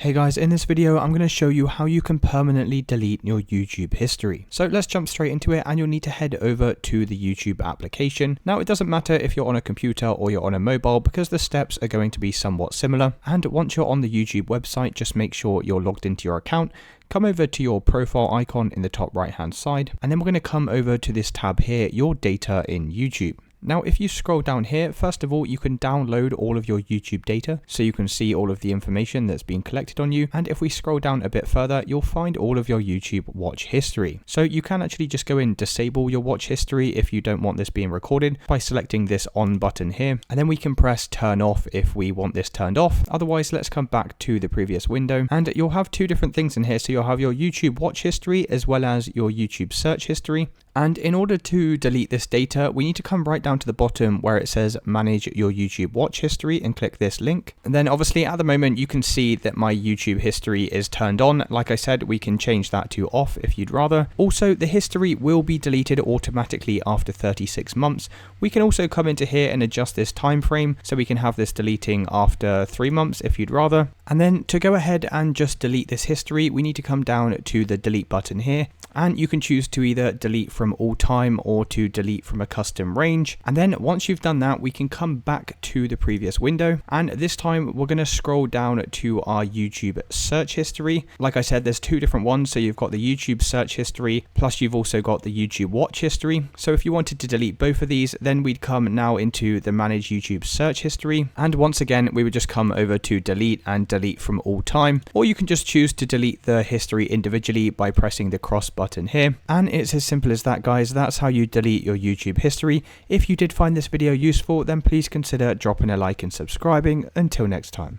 Hey guys, in this video I'm going to show you how you can permanently delete your YouTube history. So let's jump straight into it, and you'll need to head over to the YouTube application. Now it doesn't matter if you're on a computer or you're on a mobile because the steps are going to be somewhat similar. And once you're on the YouTube website, just make sure you're logged into your account. Come over to your profile icon in the top right hand side, and then we're going to come over to this tab here, your data in YouTube. Now, if you scroll down here, first of all, you can download all of your YouTube data so you can see all of the information that's been collected on you. And if we scroll down a bit further, you'll find all of your YouTube watch history. So you can actually just go and disable your watch history if you don't want this being recorded by selecting this on button here. And then we can press turn off if we want this turned off. Otherwise, let's come back to the previous window, and you'll have two different things in here. So you'll have your YouTube watch history as well as your YouTube search history. And in order to delete this data, we need to come right down to the bottom where it says manage your YouTube watch history and click this link. And then obviously at the moment you can see that my YouTube history is turned on. Like I said, we can change that to off if you'd rather. Also, the history will be deleted automatically after 36 months. We can also come into here and adjust this time frame so we can have this deleting after 3 months if you'd rather. And then to go ahead and just delete this history, we need to come down to the delete button here. And you can choose to either delete from all time or to delete from a custom range. And then once you've done that, we can come back to the previous window. And this time we're going to scroll down to our YouTube search history. Like I said, there's two different ones. So you've got the YouTube search history, plus you've also got the YouTube watch history. So if you wanted to delete both of these, then we'd come now into the manage YouTube search history. And once again, we would just come over to delete and delete from all time. Or you can just choose to delete the history individually by pressing the cross button here. And it's as simple as that, guys. That's how you delete your YouTube history. If you did find this video useful, then please consider dropping a like and subscribing. Until next time.